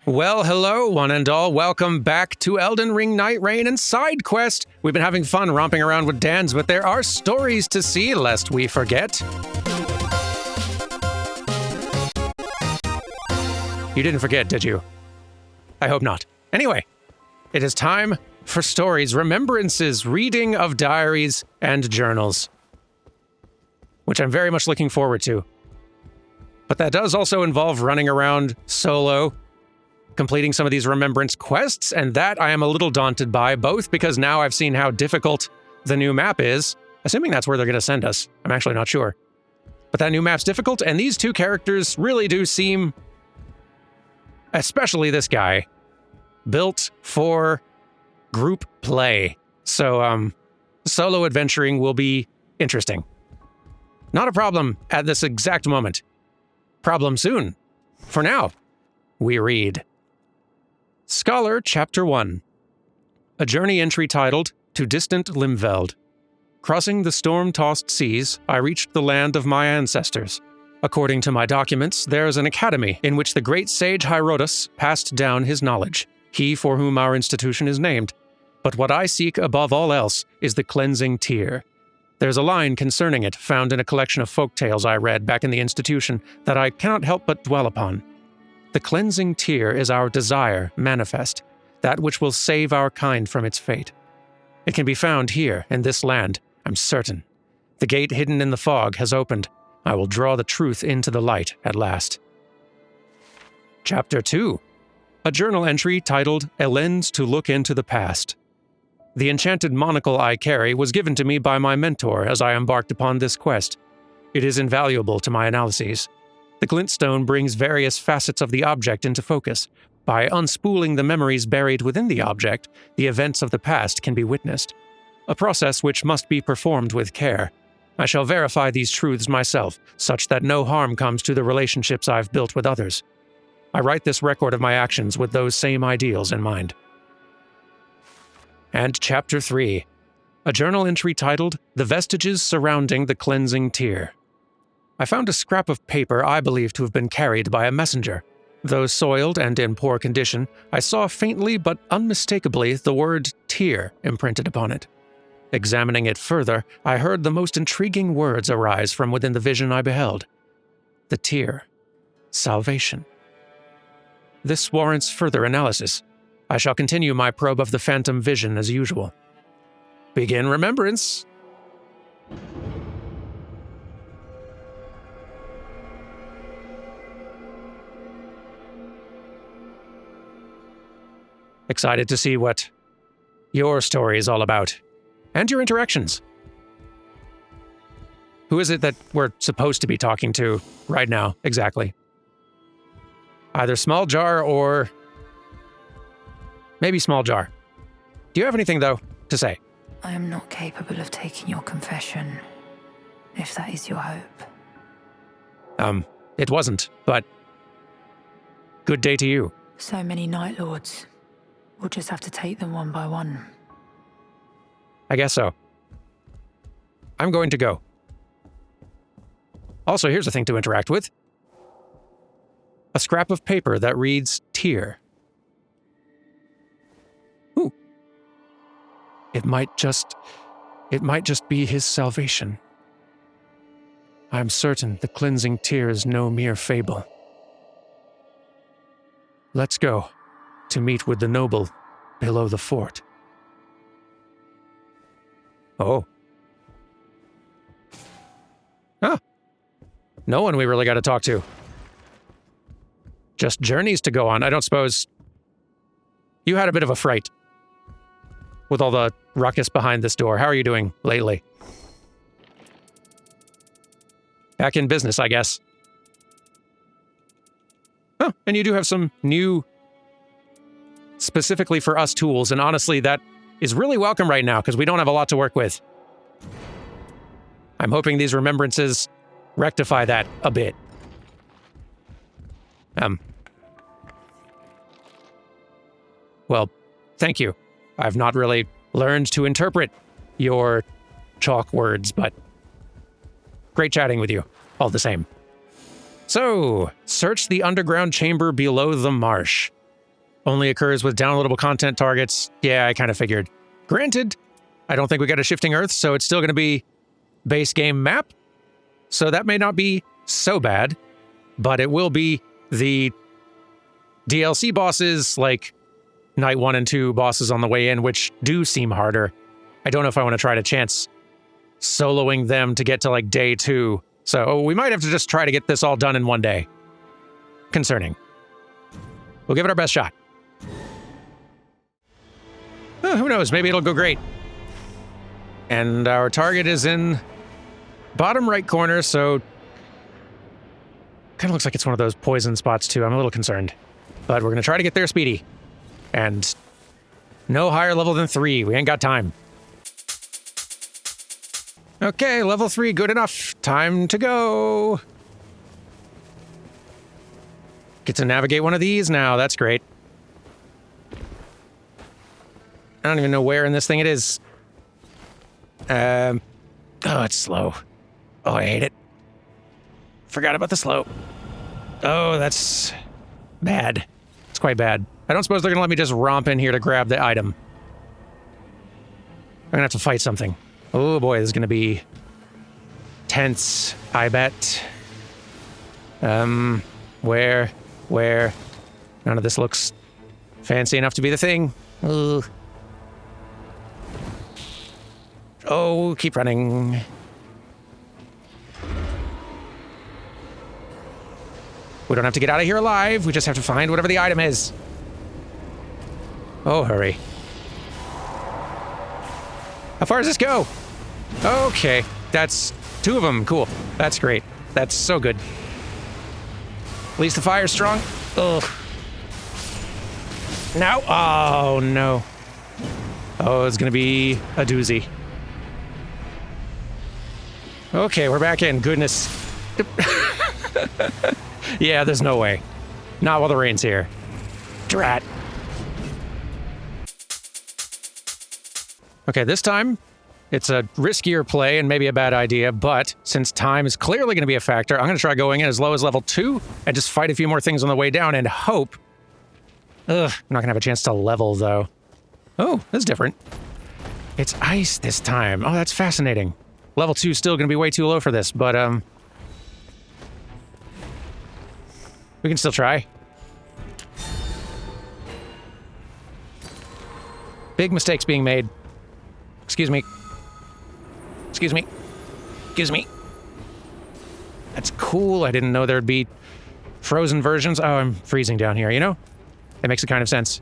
Well, hello, one and all. Welcome back to Elden Ring, Nightreign, and Side Quest. We've been having fun romping around with Dans, but there are stories to see, lest we forget. You didn't forget, did you? I hope not. Anyway, it is time for stories, remembrances, reading of diaries and journals, which I'm very much looking forward to. But that does also involve running around solo, completing some of these remembrance quests, and that I am a little daunted by, both because now I've seen how difficult the new map is, assuming that's where they're going to send us. I'm actually not sure. But that new map's difficult, and these two characters really do seem, especially this guy, built for group play. So, solo adventuring will be interesting. Not a problem at this exact moment. Problem soon. For now, we read. Scholar, Chapter 1. A journey entry titled, To Distant Limveld. Crossing the storm-tossed seas, I reached the land of my ancestors. According to my documents, there is an academy in which the great sage Hierotus passed down his knowledge, he for whom our institution is named. But what I seek above all else is the cleansing tear. There's a line concerning it found in a collection of folk tales I read back in the institution that I cannot help but dwell upon. The cleansing tear is our desire manifest, that which will save our kind from its fate. It can be found here, in this land, I'm certain. The gate hidden in the fog has opened. I will draw the truth into the light at last. Chapter 2. A journal entry titled, A Lens to Look into the Past. The enchanted monocle I carry was given to me by my mentor as I embarked upon this quest. It is invaluable to my analyses. The glintstone brings various facets of the object into focus. By unspooling the memories buried within the object, the events of the past can be witnessed. A process which must be performed with care. I shall verify these truths myself, such that no harm comes to the relationships I've built with others. I write this record of my actions with those same ideals in mind. And Chapter 3. A journal entry titled, The Vestiges Surrounding the Cleansing Tear. I found a scrap of paper I believe to have been carried by a messenger. Though soiled and in poor condition, I saw faintly but unmistakably the word tear imprinted upon it. Examining it further, I heard the most intriguing words arise from within the vision I beheld. The tear. Salvation. This warrants further analysis. I shall continue my probe of the phantom vision as usual. Begin remembrance. Excited to see what your story is all about, and your interactions. Who is it that we're supposed to be talking to right now, exactly? Either Small Jar or maybe Small Jar. Do you have anything, though, to say? I am not capable of taking your confession, if that is your hope. It wasn't, but good day to you. So many Night Lords. We'll just have to take them one by one. I guess so. I'm going to go. Also, here's a thing to interact with. A scrap of paper that reads, Tear. Ooh. It might just be his salvation. I'm certain the cleansing tear is no mere fable. Let's go. To meet with the noble below the fort. Oh. Huh. No one we really got to talk to. Just journeys to go on. I don't suppose you had a bit of a fright with all the ruckus behind this door. How are you doing lately? Back in business, I guess. Oh, and you do have some new specifically for us tools, and honestly, that is really welcome right now, because we don't have a lot to work with. I'm hoping these remembrances rectify that a bit. Well, thank you. I've not really learned to interpret your chalk words, but great chatting with you, all the same. So, search the underground chamber below the marsh. only occurs with downloadable content targets. Yeah, I kind of figured. Granted, I don't think we got a shifting Earth, so it's still going to be base game map. So that may not be so bad, but it will be the DLC bosses, like Night 1 and 2 bosses on the way in, which do seem harder. I don't know if I want to try to chance soloing them to get to like day 2. So we might have to just try to get this all done in one day. Concerning. We'll give it our best shot. Who knows? Maybe it'll go great. And our target is in bottom right corner, so kind of looks like it's one of those poison spots too. I'm a little concerned. But we're going to try to get there speedy. And no higher level than 3. We ain't got time. Okay, level 3, good enough. Time to go. Get to navigate one of these now. That's great. I don't even know where in this thing it is. Oh, it's slow. Oh, I hate it. Forgot about the slow. Oh, that's bad. It's quite bad. I don't suppose they're gonna let me just romp in here to grab the item. I'm gonna have to fight something. Oh boy, this is gonna be tense, I bet. Where? None of this looks fancy enough to be the thing. Ugh. Oh, keep running. We don't have to get out of here alive. We just have to find whatever the item is. Oh, hurry. How far does this go? Okay, that's 2 of them. Cool. That's great. That's so good. At least the fire's strong. Ugh. No. Oh, no. Oh, it's gonna be a doozy. Okay, we're back in. Goodness. Yeah, there's no way. Not while the rain's here. Drat. Okay, this time, it's a riskier play and maybe a bad idea, but since time is clearly going to be a factor, I'm going to try going in as low as level 2 and just fight a few more things on the way down and hope. Ugh, I'm not going to have a chance to level, though. Oh, that's different. It's ice this time. Oh, that's fascinating. Level 2 is still going to be way too low for this, but, we can still try. Big mistakes being made. Excuse me. Excuse me. Excuse me. That's cool. I didn't know there'd be frozen versions. Oh, I'm freezing down here, you know? That makes a kind of sense.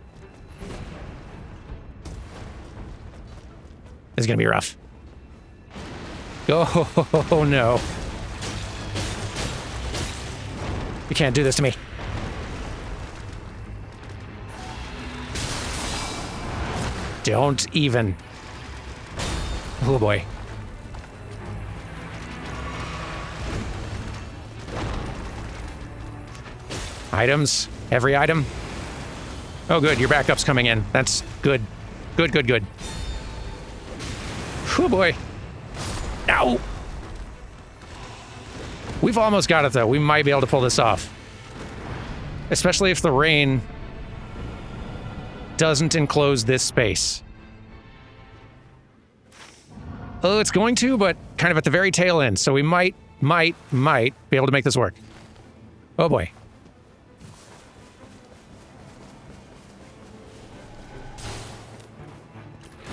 This is gonna be rough. Oh, no. You can't do this to me. Don't even. Oh boy. Items? Every item? Oh good, your backup's coming in. That's good. Good. Oh boy. Ow! We've almost got it though. We might be able to pull this off. Especially if the rain doesn't enclose this space. Oh, it's going to, but kind of at the very tail end, so we might be able to make this work. Oh boy.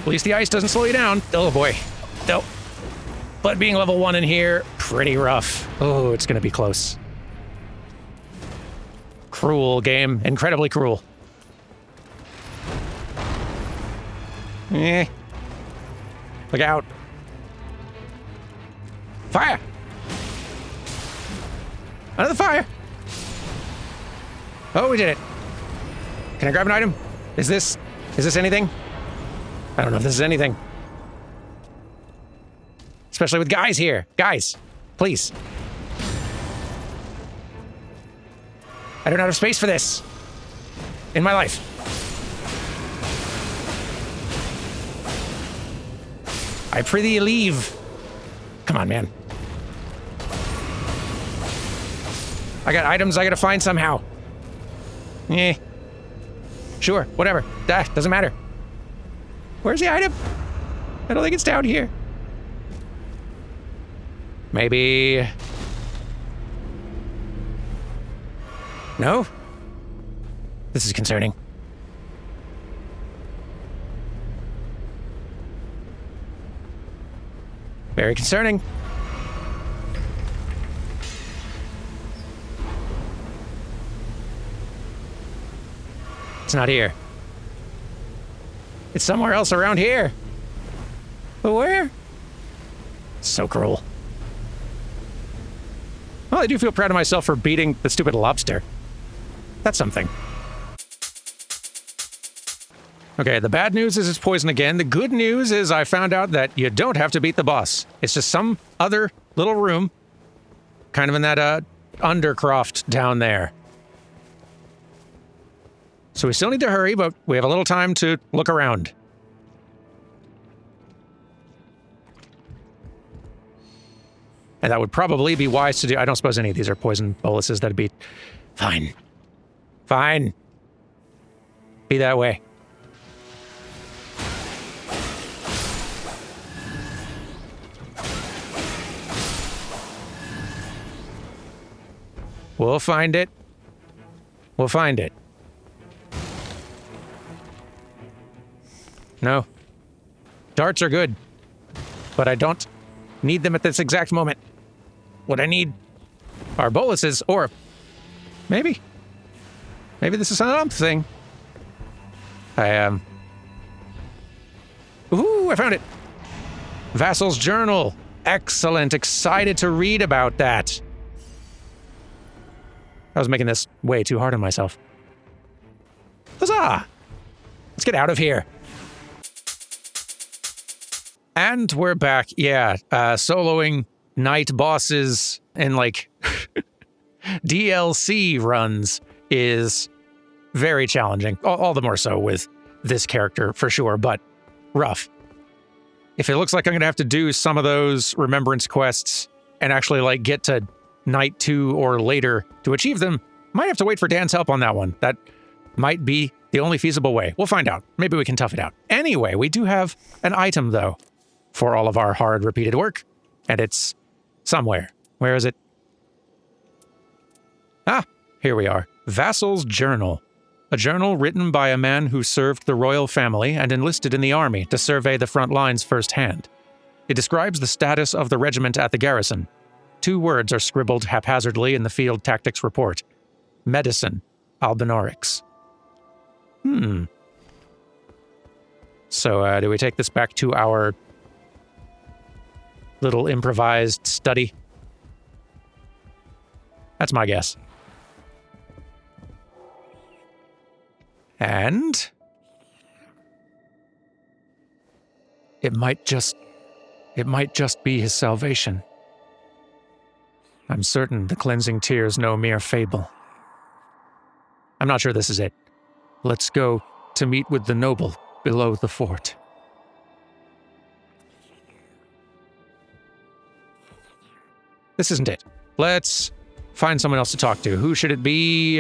At least the ice doesn't slow you down. Oh boy. Nope. But being level 1 in here, pretty rough. Oh, it's gonna be close. Cruel game. Incredibly cruel. Look out. Fire! Another fire! Oh, we did it. Can I grab an item? Is this anything? I don't know if this is anything. Especially with guys here. Guys, please. I don't have space for this. In my life. I prithee leave. Come on, man. I got items I gotta find somehow. Sure, whatever. Doesn't matter. Where's the item? I don't think it's down here. Maybe... No? This is concerning. Very concerning. It's not here. It's somewhere else around here. But where? So cruel. Well, I do feel proud of myself for beating the stupid lobster. That's something. Okay, the bad news is it's poison again. The good news is I found out that you don't have to beat the boss. It's just some other little room, kind of in that undercroft down there. So we still need to hurry, but we have a little time to look around. And that would probably be wise to do. I don't suppose any of these are poison boluses. That'd be fine. Fine. Be that way. We'll find it. We'll find it. No. Darts are good, but I don't need them at this exact moment. What I need are boluses, or maybe this is something. Ooh, I found it. Vassal's journal. Excellent. Excited to read about that. I was making this way too hard on myself. Huzzah! Let's get out of here. And we're back. Yeah, soloing night bosses and like DLC runs is very challenging. All the more so with this character for sure, but rough. If it looks like I'm gonna have to do some of those remembrance quests and actually like get to night 2 or later to achieve them, might have to wait for Dan's help on that one. That might be the only feasible way. We'll find out. Maybe we can tough it out. Anyway, we do have an item though for all of our hard repeated work, and it's somewhere. Where is it? Ah, here we are. Vassal's Journal. A journal written by a man who served the royal family and enlisted in the army to survey the front lines firsthand. It describes the status of the regiment at the garrison. 2 words are scribbled haphazardly in the field tactics report. Medicine, Albinorix. So, do we take this back to our little improvised study? That's my guess. And it might just be his salvation. I'm certain the cleansing tear's no mere fable. I'm not sure this is it. Let's go to meet with the noble below the fort. This isn't it. Let's find someone else to talk to. Who should it be?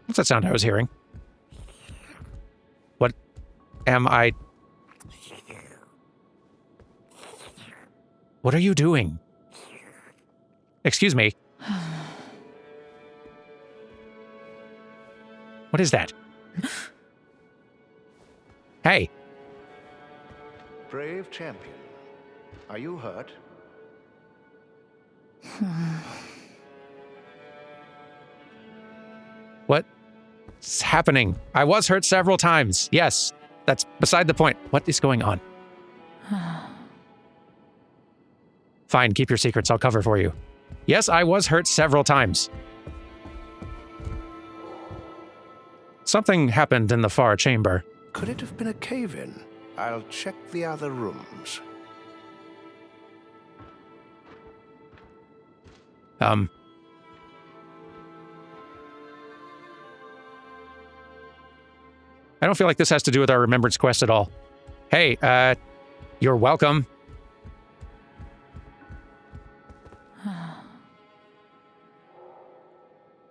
What's that sound I was hearing? What am I... What are you doing? Excuse me. What is that? Hey. Brave champion, are you hurt? What's happening? I was hurt several times. Yes, that's beside the point. What is going on? Fine, keep your secrets. I'll cover for you. Yes, I was hurt several times. Something happened in the far chamber. Could it have been a cave-in? I'll check the other rooms. I don't feel like this has to do with our remembrance quest at all. Hey, you're welcome.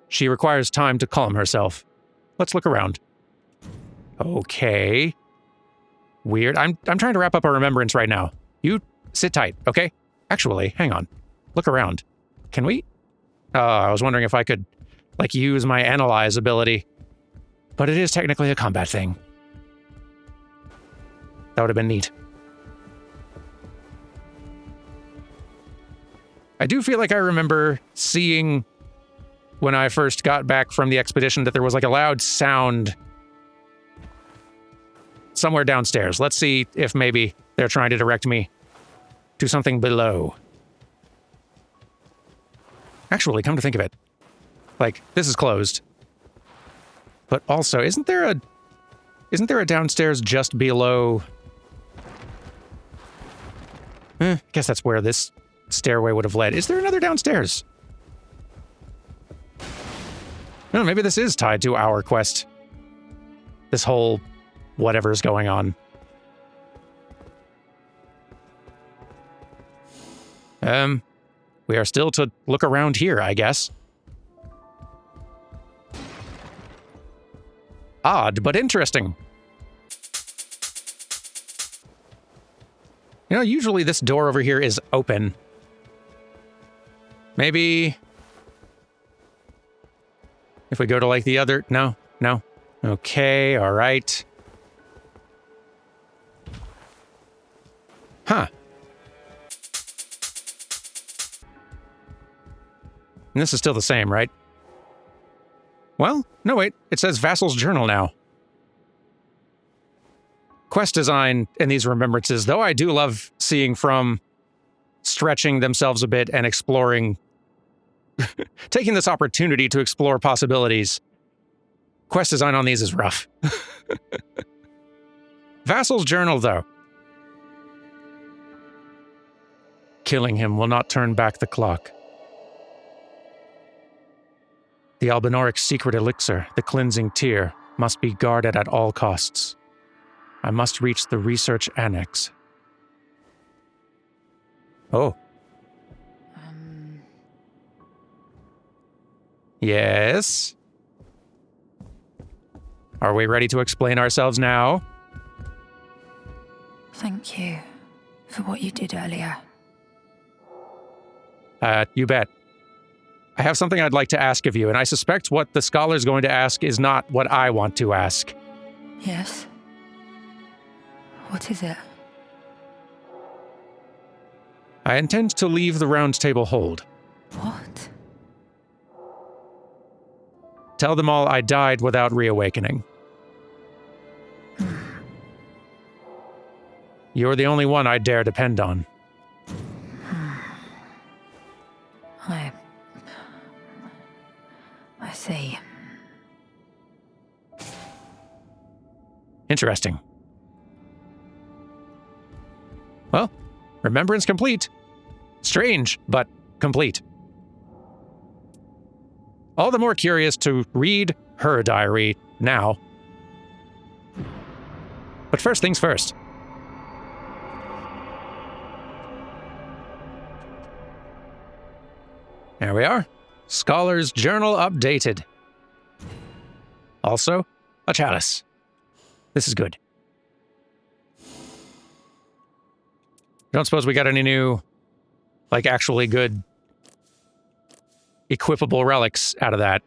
She requires time to calm herself. Let's look around. Okay. Weird. I'm trying to wrap up a remembrance right now. You sit tight, okay? Actually, hang on. Look around. Can we? I was wondering if I could, use my analyze ability. But it is technically a combat thing. That would have been neat. I do feel like I remember seeing when I first got back from the expedition that there was a loud sound somewhere downstairs. Let's see if maybe they're trying to direct me to something below. Actually, come to think of it, this is closed. But also, isn't there a downstairs just below? I guess that's where this stairway would have led. Is there another downstairs? No, maybe this is tied to our quest. This whole whatever's going on. We are still to look around here, I guess. Odd, but interesting. Usually this door over here is open. Maybe if we go to the other... No. Okay, all right. Huh. And this is still the same, right? Well, no wait, it says Vassal's Journal now. Quest design in these remembrances, though I do love seeing from stretching themselves a bit and exploring, taking this opportunity to explore possibilities. Quest design on these is rough. Vassal's Journal, though. Killing him will not turn back the clock. The Albinauric's secret elixir, the cleansing tear, must be guarded at all costs. I must reach the research annex. Oh. Yes? Are we ready to explain ourselves now? Thank you for what you did earlier. You bet. I have something I'd like to ask of you, and I suspect what the scholar's going to ask is not what I want to ask. Yes? What is it? I intend to leave the Round Table Hold. What? Tell them all I died without reawakening. You're the only one I dare depend on. I see. Interesting. Well, remembrance complete. Strange, but complete. All the more curious to read her diary now. But first things first. There we are. Scholar's Journal updated. Also, a chalice. This is good. Don't suppose we got any new, actually good equipable relics out of that.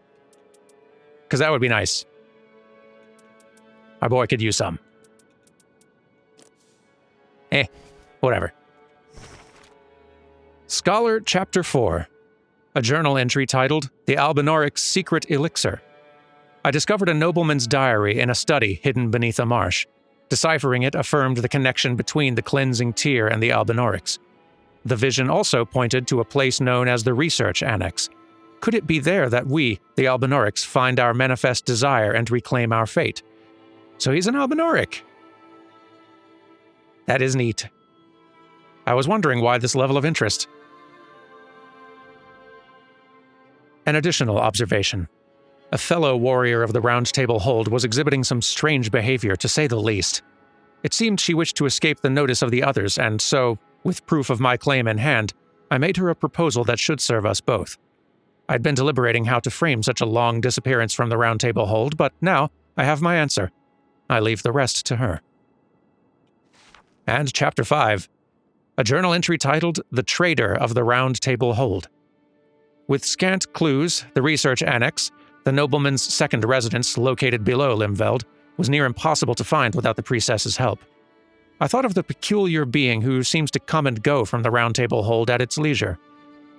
Because that would be nice. My boy could use some. Whatever. Scholar Chapter 4. A journal entry titled, The Albinauric's Secret Elixir. I discovered a nobleman's diary in a study hidden beneath a marsh. Deciphering it affirmed the connection between the cleansing tear and the Albinaurics. The vision also pointed to a place known as the Research Annex. Could it be there that we, the Albinaurics, find our manifest desire and reclaim our fate? So he's an Albinauric. That is neat. I was wondering why this level of interest. An additional observation. A fellow warrior of the Round Table Hold was exhibiting some strange behavior, to say the least. It seemed she wished to escape the notice of the others, and so, with proof of my claim in hand, I made her a proposal that should serve us both. I'd been deliberating how to frame such a long disappearance from the Round Table Hold, but now I have my answer. I leave the rest to her. And Chapter 5. A journal entry titled The Trader of the Round Table Hold. With scant clues, the research annex, the nobleman's second residence located below Limveld, was near impossible to find without the priestess's help. I thought of the peculiar being who seems to come and go from the Round Table Hold at its leisure.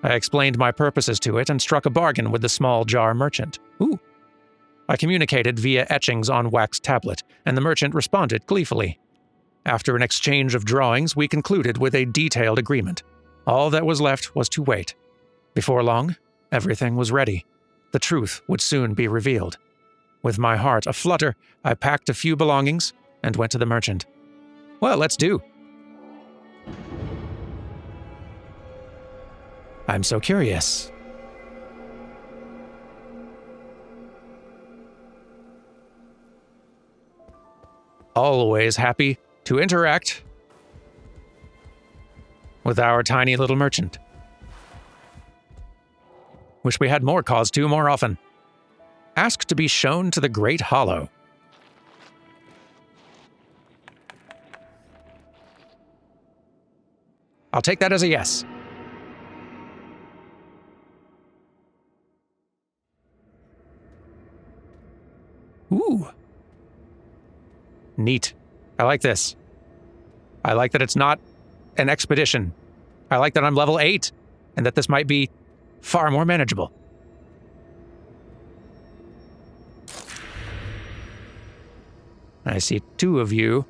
I explained my purposes to it and struck a bargain with the small jar merchant. Ooh. I communicated via etchings on wax tablet, and the merchant responded gleefully. After an exchange of drawings, we concluded with a detailed agreement. All that was left was to wait. Before long, everything was ready. The truth would soon be revealed. With my heart aflutter, I packed a few belongings and went to the merchant. Well, let's do. I'm so curious. Always happy to interact with our tiny little merchant. Wish we had more cause to more often. Ask to be shown to the Great Hollow. I'll take that as a yes. Ooh. Neat. I like this. I like that it's not an expedition. I like that I'm level 8, and that this might be far more manageable. I see 2 of you,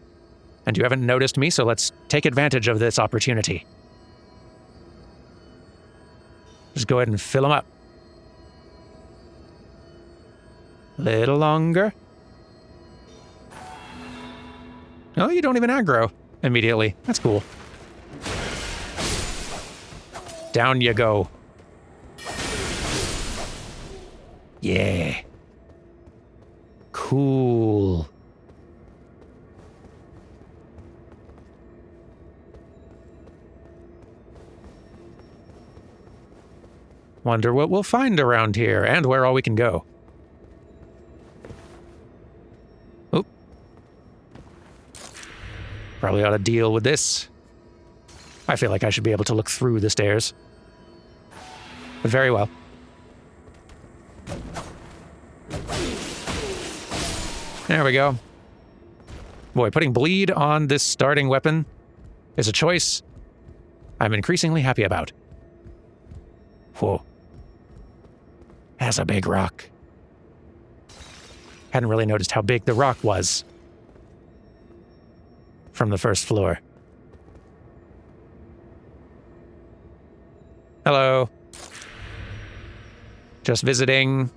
and you haven't noticed me, so let's take advantage of this opportunity. Just go ahead and fill them up. A little longer. Oh, you don't even aggro immediately. That's cool. Down you go. Yeah. Cool. Wonder what we'll find around here, and where all we can go. Oop. Probably ought to deal with this. I feel like I should be able to look through the stairs. But very well. There we go. Boy, putting bleed on this starting weapon is a choice I'm increasingly happy about. Whoa. That's a big rock. Hadn't really noticed how big the rock was from the first floor. Hello. Just visiting.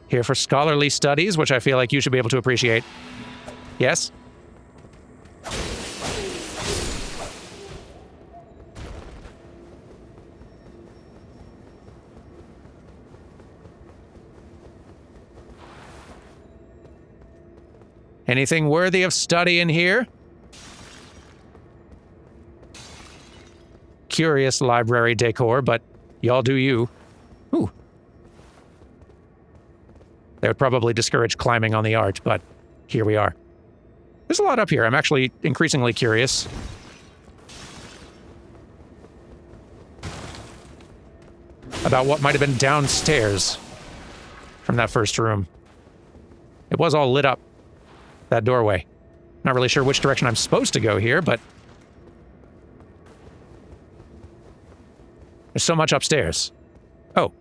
Here for scholarly studies, which I feel like you should be able to appreciate. Yes? Anything worthy of study in here? Curious library decor, but y'all do you. Ooh. They would probably discourage climbing on the art, but here we are. There's a lot up here. I'm actually increasingly curious. About what might have been downstairs from that first room. It was all lit up. That doorway. Not really sure which direction I'm supposed to go here, but there's so much upstairs. Oh.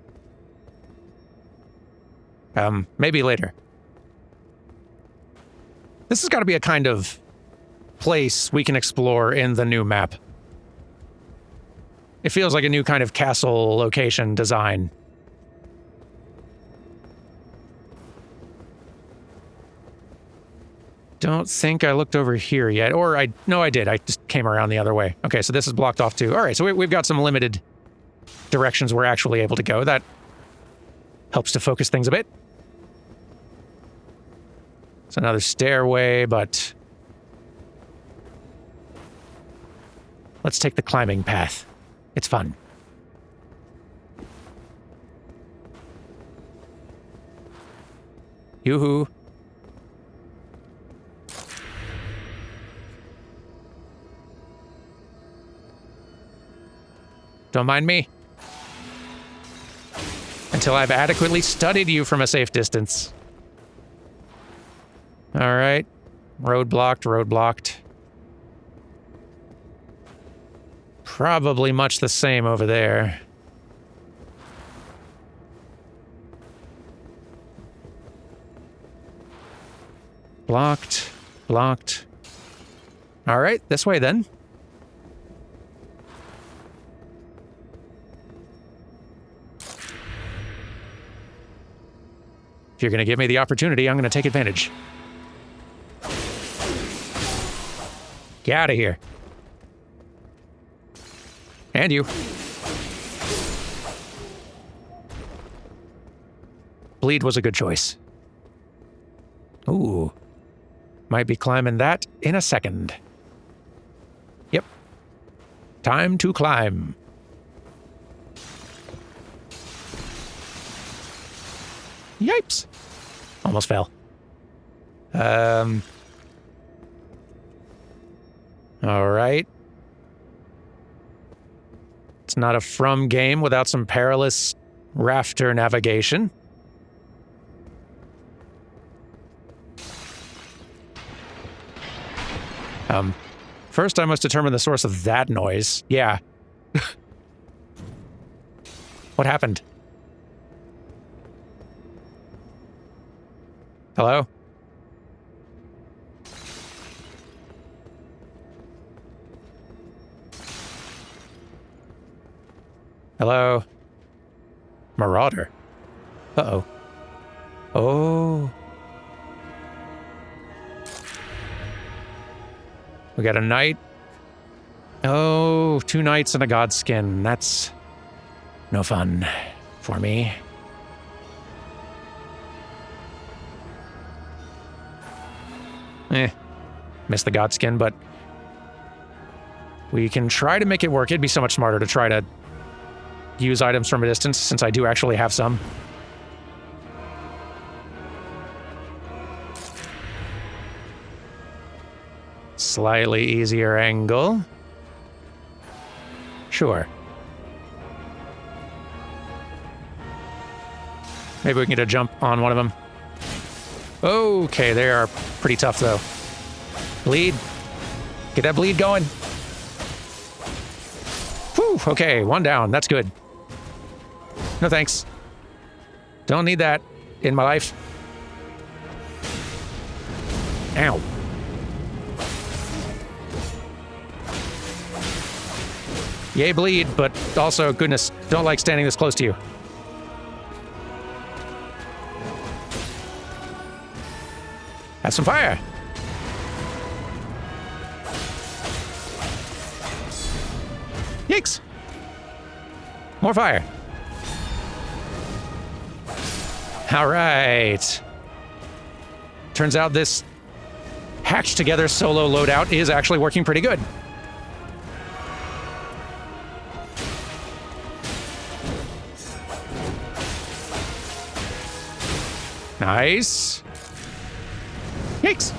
Maybe later. This has got to be a kind of place we can explore in the new map. It feels like a new kind of castle location design. Don't think I looked over here yet, or no, I did. I just came around the other way. Okay, so this is blocked off too. All right, so we've got some limited directions we're actually able to go. That helps to focus things a bit. It's another stairway, but let's take the climbing path. It's fun. Yoo-hoo. Don't mind me. Until I've adequately studied you from a safe distance. All right. Road blocked, road blocked. Probably much the same over there. Blocked, blocked. All right, this way then. If you're going to give me the opportunity, I'm going to take advantage. Get out of here. And you. Bleed was a good choice. Ooh. Might be climbing that in a second. Yep. Time to climb. Yipes. Almost fell. All right. It's not a From game without some perilous rafter navigation. First I must determine the source of that noise. Yeah. What happened? Hello? Hello? Marauder. Uh-oh. Oh. We got a knight. Oh, 2 knights and a godskin. That's no fun for me. Missed the godskin, but we can try to make it work. It'd be so much smarter to try to use items from a distance, since I do actually have some. Slightly easier angle. Sure. Maybe we can get a jump on one of them. Okay, they are pretty tough, though. Bleed. Get that bleed going. Whew, okay, 1 down. That's good. No thanks. Don't need that in my life. Ow. Yay, bleed, but also, goodness, don't like standing this close to you. Have some fire. Yikes. More fire. All right. Turns out this hacked together solo loadout is actually working pretty good. Nice. Yikes.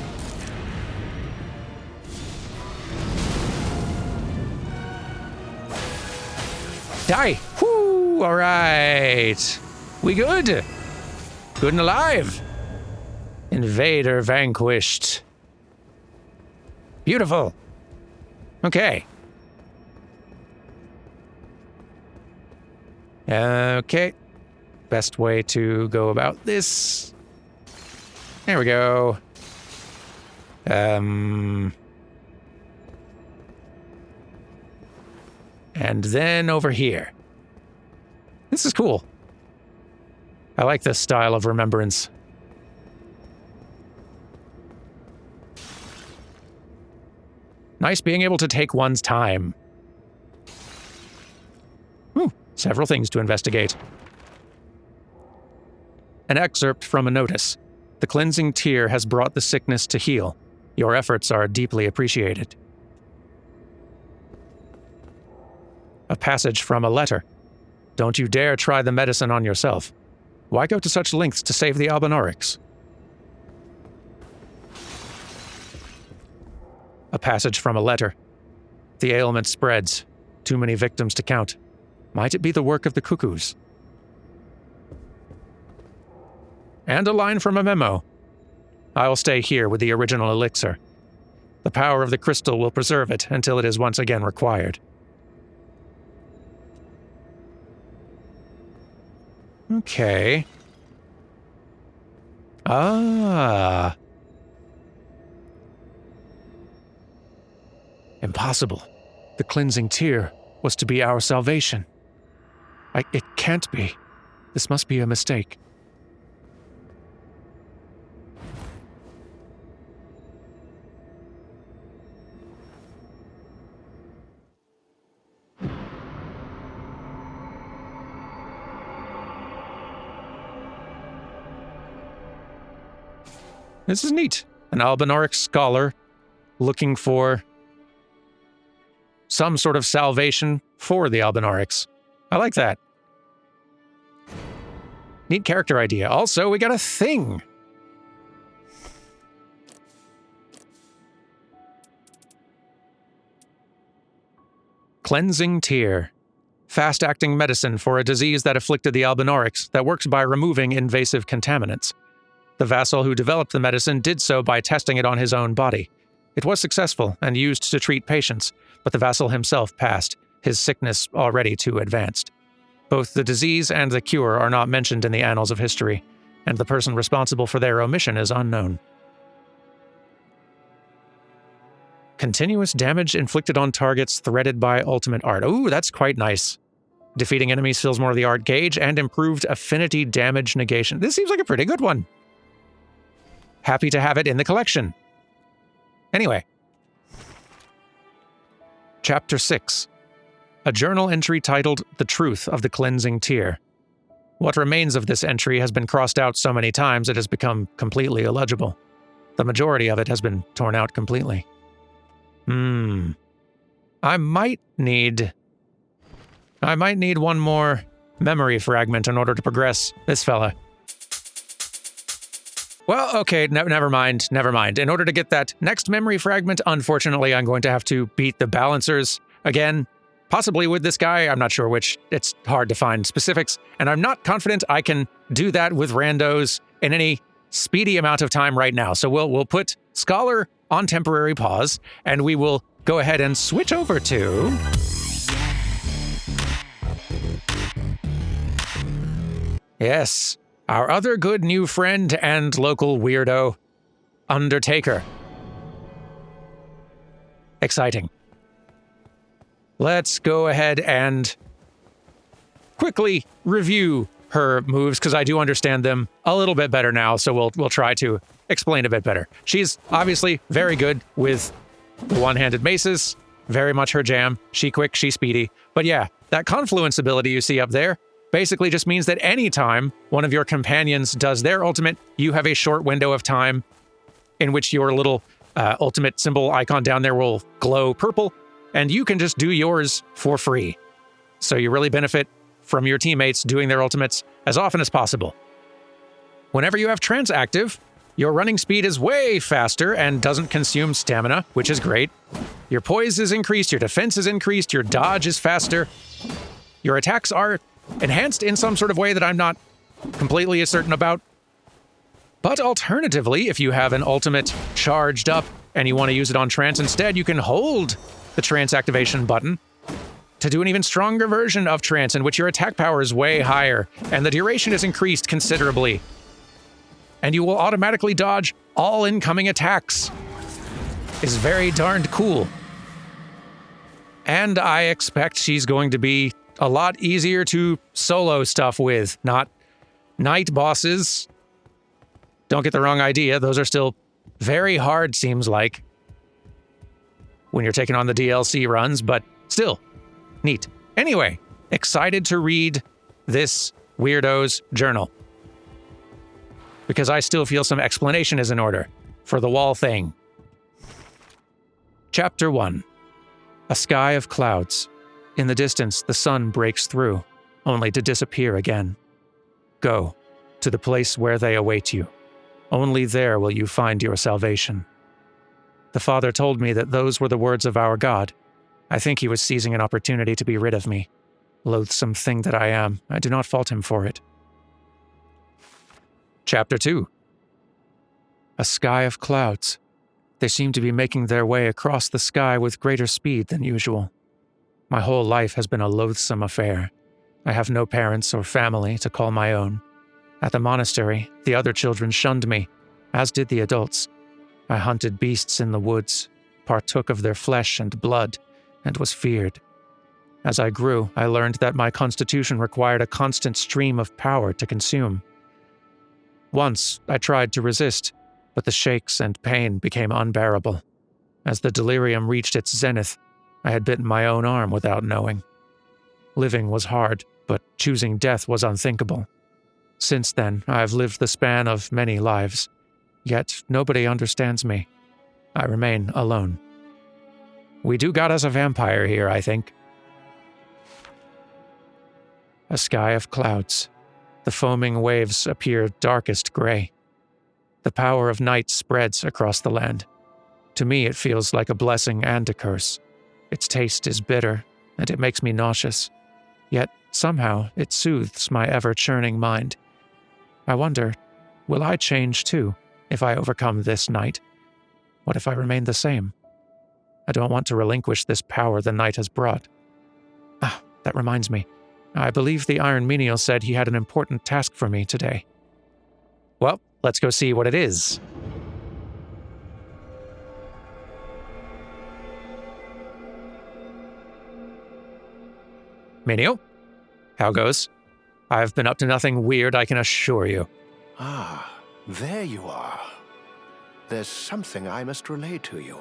Die. Whoo, all right. We good. Good and alive. Invader vanquished. Beautiful. Okay. Okay. Best way to go about this. There we go. And then over here. This is cool. I like this style of remembrance. Nice being able to take one's time. Ooh, several things to investigate. An excerpt from a notice. The cleansing tear has brought the sickness to heal. Your efforts are deeply appreciated. A passage from a letter. Don't you dare try the medicine on yourself. Why go to such lengths to save the Albinaurics? A passage from a letter. The ailment spreads. Too many victims to count. Might it be the work of the cuckoos? And a line from a memo. I will stay here with the original elixir. The power of the crystal will preserve it until it is once again required. Okay. Ah. Impossible. The cleansing tear was to be our salvation. It can't be. This must be a mistake. This is neat. An Albinauric scholar looking for some sort of salvation for the Albinaurics. I like that. Neat character idea. Also, we got a thing. Cleansing Tear. Fast-acting medicine for a disease that afflicted the Albinaurics that works by removing invasive contaminants. The vassal who developed the medicine did so by testing it on his own body. It was successful and used to treat patients, but the vassal himself passed, his sickness already too advanced. Both the disease and the cure are not mentioned in the annals of history, and the person responsible for their omission is unknown. Continuous damage inflicted on targets threaded by ultimate art. Ooh, that's quite nice. Defeating enemies fills more of the art gauge and improved affinity damage negation. This seems like a pretty good one. Happy to have it in the collection. Anyway. Chapter 6. A journal entry titled The Truth of the Cleansing Tear. What remains of this entry has been crossed out so many times it has become completely illegible. The majority of it has been torn out completely. I might need one more memory fragment in order to progress this fella. Well, okay, never mind. In order to get that next memory fragment, unfortunately, I'm going to have to beat the balancers again. Possibly with this guy, I'm not sure which. It's hard to find specifics, and I'm not confident I can do that with randos in any speedy amount of time right now. So we'll put Scholar on temporary pause, and we will go ahead and switch over to... Yes, our other good new friend and local weirdo, Undertaker. Exciting. Let's go ahead and quickly review her moves, because I do understand them a little bit better now, so we'll try to explain a bit better. She's obviously very good with the one-handed maces, very much her jam. She quick, she speedy. But yeah, that confluence ability you see up there basically just means that anytime one of your companions does their ultimate, you have a short window of time in which your little ultimate symbol icon down there will glow purple, and you can just do yours for free. So you really benefit from your teammates doing their ultimates as often as possible. Whenever you have trance active, your running speed is way faster and doesn't consume stamina, which is great. Your poise is increased, your defense is increased, your dodge is faster. Your attacks are enhanced in some sort of way that I'm not completely certain about. But alternatively, if you have an ultimate charged up and you want to use it on trance instead, you can hold the trance activation button to do an even stronger version of trance in which your attack power is way higher and the duration is increased considerably. And you will automatically dodge all incoming attacks. It's very darned cool. And I expect she's going to be a lot easier to solo stuff with, not night bosses. Don't get the wrong idea, those are still very hard, seems like, when you're taking on the DLC runs, but still, neat. Anyway, excited to read this weirdo's journal, because I still feel some explanation is in order for the wall thing. Chapter 1. A sky of clouds. In the distance, the sun breaks through, only to disappear again. Go to the place where they await you. Only there will you find your salvation. The Father told me that those were the words of our God. I think he was seizing an opportunity to be rid of me. Loathsome thing that I am, I do not fault him for it. Chapter 2. A sky of clouds. They seem to be making their way across the sky with greater speed than usual. My whole life has been a loathsome affair. I have no parents or family to call my own. At the monastery, the other children shunned me, as did the adults. I hunted beasts in the woods, partook of their flesh and blood, and was feared. As I grew, I learned that my constitution required a constant stream of power to consume. Once, I tried to resist, but the shakes and pain became unbearable. As the delirium reached its zenith, I had bitten my own arm without knowing. Living was hard, but choosing death was unthinkable. Since then, I have lived the span of many lives, yet nobody understands me. I remain alone. We do got us a vampire here, I think. A sky of clouds. The foaming waves appear darkest gray. The power of night spreads across the land. To me, it feels like a blessing and a curse. Its taste is bitter, and it makes me nauseous. Yet, somehow, it soothes my ever-churning mind. I wonder, will I change too, if I overcome this night? What if I remain the same? I don't want to relinquish this power the night has brought. Ah, that reminds me. I believe the Iron Menial said he had an important task for me today. Well, let's go see what it is. Menial? How goes? I've been up to nothing weird, I can assure you. Ah, there you are. There's something I must relay to you.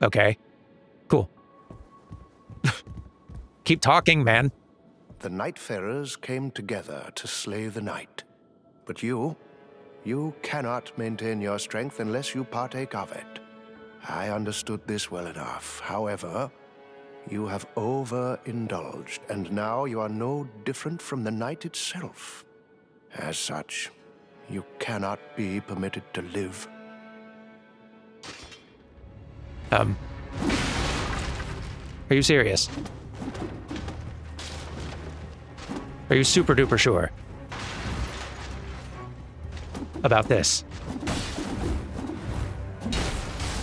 Okay. Cool. Keep talking, man. The Nightfarers came together to slay the night. But you cannot maintain your strength unless you partake of it. I understood this well enough. However, you have overindulged, and now you are no different from the night itself. As such, you cannot be permitted to live. Are you serious? Are you super duper sure about this?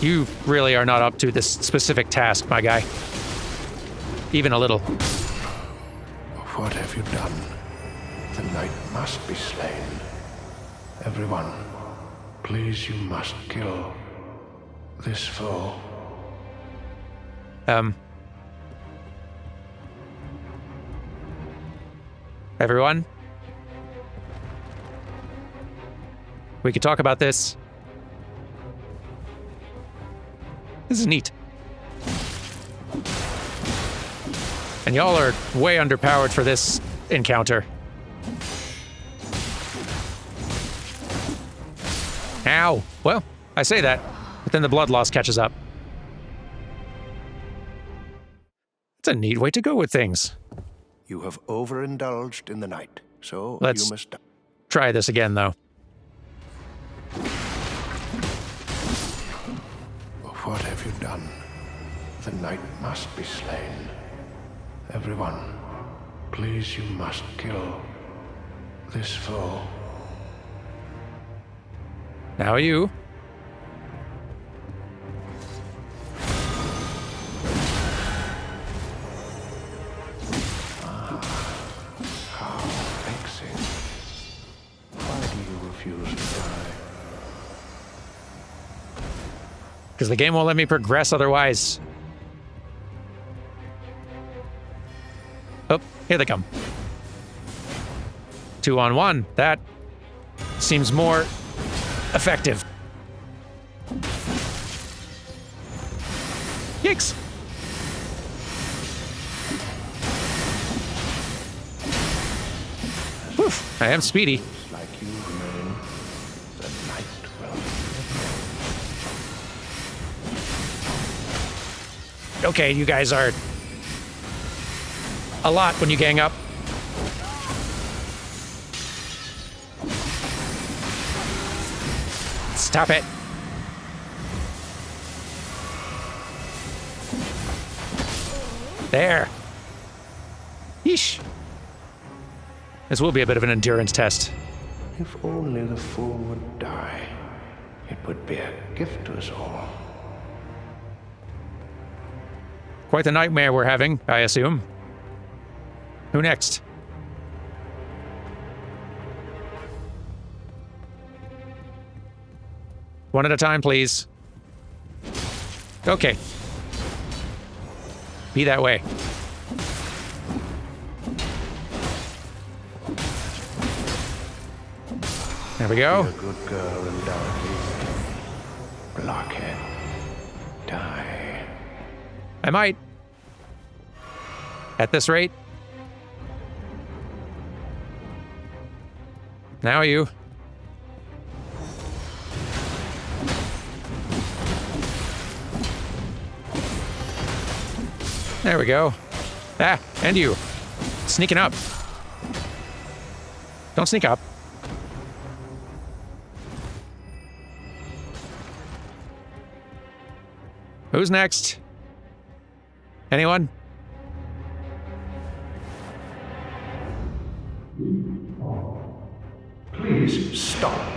You really are not up to this specific task, my guy. Even a little. What have you done? The night must be slain. Everyone, please, you must kill this foe. Everyone? We could talk about this. This is neat. And y'all are way underpowered for this encounter. Ow. Well, I say that, but then the blood loss catches up. It's a neat way to go with things. You have overindulged in the night, so Let's you must try this again, though. What have you done? The night must be slain. Everyone, please, you must kill this foe. Now you. How vexing. Why do you refuse to die? Because the game won't let me progress otherwise. Oh, here they come. 2-on-1. That seems more effective. Yikes. Woof, I am speedy. Like you remain, the night will. Okay, you guys are a lot when you gang up. Stop it. There. Yeesh. This will be a bit of an endurance test. If only the fool would die, it would be a gift to us all. Quite the nightmare we're having, I assume. Who next? One at a time, please. Okay. Be that way. There we go. Be a good girl and Dorothy. Blockhead. Die. I might. At this rate. Now you. There we go. Ah, and you. Sneaking up. Don't sneak up. Who's next? Anyone? Please stop.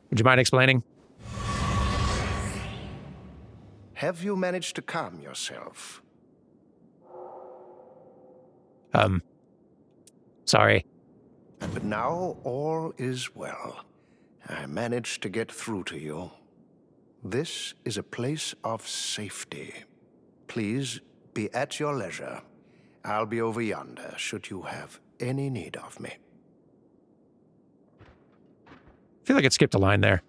Would you mind explaining? Have you managed to calm yourself? Sorry. But now all is well. I managed to get through to you. This is a place of safety. Please be at your leisure. I'll be over yonder should you have any need of me. I feel like it skipped a line there.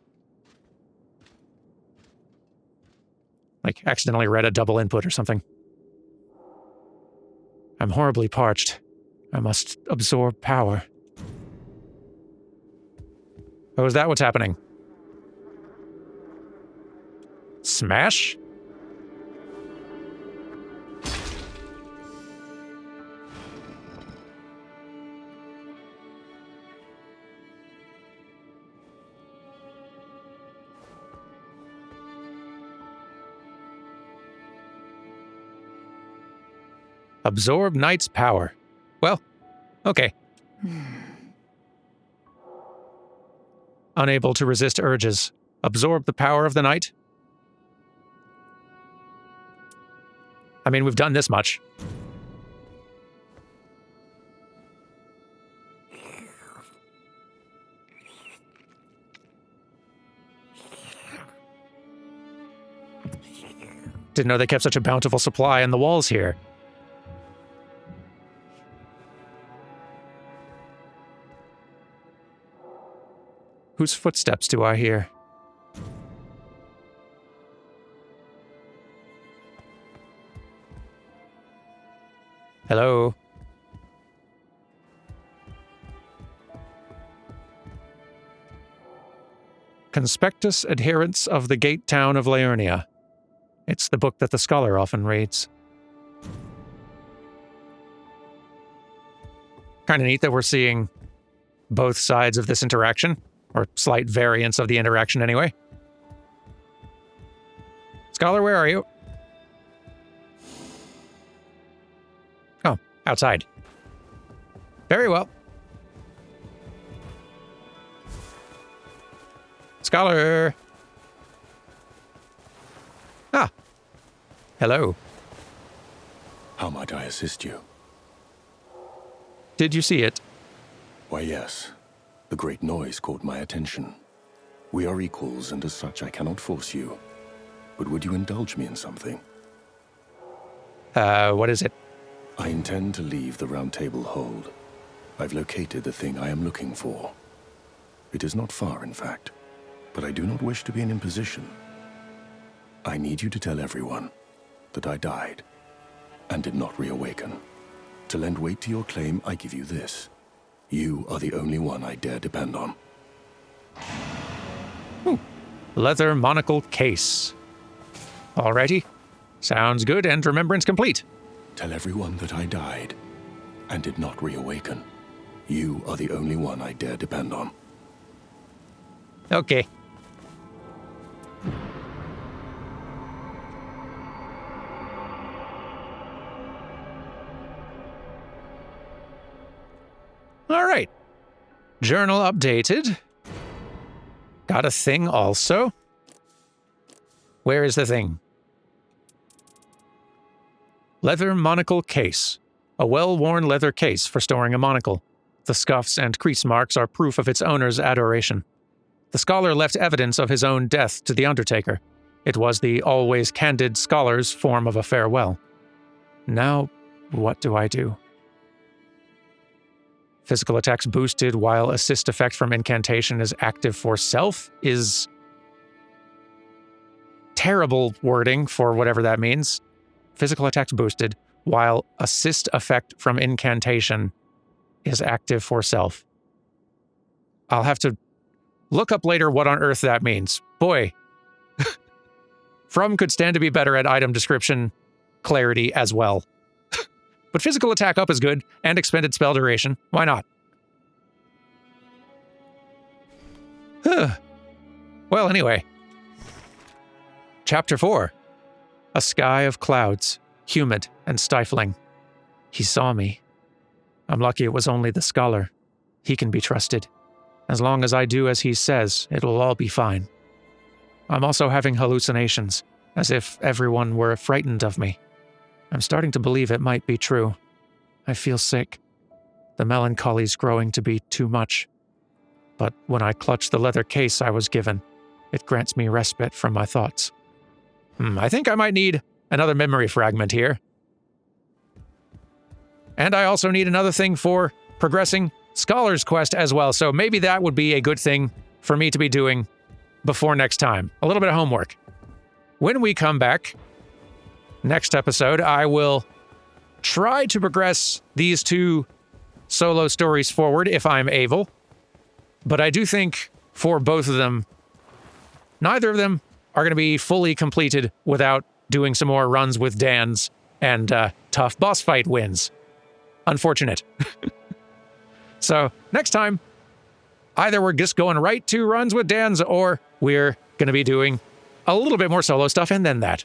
Like, accidentally read a double input or something. I'm horribly parched. I must absorb power. Oh, is that what's happening? Smash? Absorb Knight's power. Well, okay. Unable to resist urges. Absorb the power of the Knight? I mean, we've done this much. Didn't know they kept such a bountiful supply in the walls here. Whose footsteps do I hear? Hello? Conspectus Adherents of the Gate Town of Laernia. It's the book that the scholar often reads. Kind of neat that we're seeing both sides of this interaction. Or slight variance of the interaction, anyway. Scholar, where are you? Oh, outside. Very well. Scholar! Ah. Hello. How might I assist you? Did you see it? Why, yes. The great noise caught my attention. We are equals, and as such I cannot force you. But would you indulge me in something? What is it? I intend to leave the Round Table Hold. I've located the thing I am looking for. It is not far, in fact, but I do not wish to be in imposition. I need you to tell everyone that I died and did not reawaken. To lend weight to your claim, I give you this. You are the only one I dare depend on. leather monocle case. Alrighty. Sounds good, and remembrance complete. Tell everyone that I died and did not reawaken. You are the only one I dare depend on. Okay. All right. Journal updated. Got a thing also. Where is the thing? Leather monocle case. A well-worn leather case for storing a monocle. The scuffs and crease marks are proof of its owner's adoration. The scholar left evidence of his own death to the Undertaker. It was the always candid scholar's form of a farewell. Now, what do I do? Physical attacks boosted while assist effect from incantation is active for self is terrible wording for whatever that means. Physical attacks boosted while assist effect from incantation is active for self. I'll have to look up later what on earth that means. Boy, From could stand to be better at item description clarity as well. But physical attack up is good, and expended spell duration. Why not? Well, anyway. Chapter 4. A sky of clouds, humid and stifling. He saw me. I'm lucky it was only the scholar. He can be trusted. As long as I do as he says, it'll all be fine. I'm also having hallucinations, as if everyone were frightened of me. I'm starting to believe it might be true. I feel sick. The melancholy's growing to be too much. But when I clutch the leather case I was given, it grants me respite from my thoughts. I think I might need another memory fragment here. And I also need another thing for progressing Scholar's Quest as well, so maybe that would be a good thing for me to be doing before next time. A little bit of homework. When we come back, next episode, I will try to progress these two solo stories forward if I'm able. But I do think for both of them, neither of them are going to be fully completed without doing some more runs with Dan's and tough boss fight wins. Unfortunate. So next time, either we're just going right to runs with Dan's or we're going to be doing a little bit more solo stuff and then that.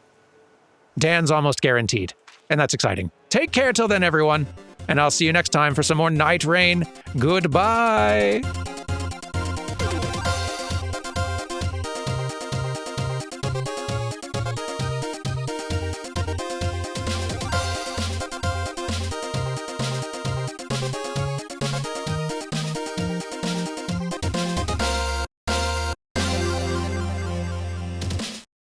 Dan's almost guaranteed, and that's exciting. Take care till then, everyone, and I'll see you next time for some more Nightreign. Goodbye!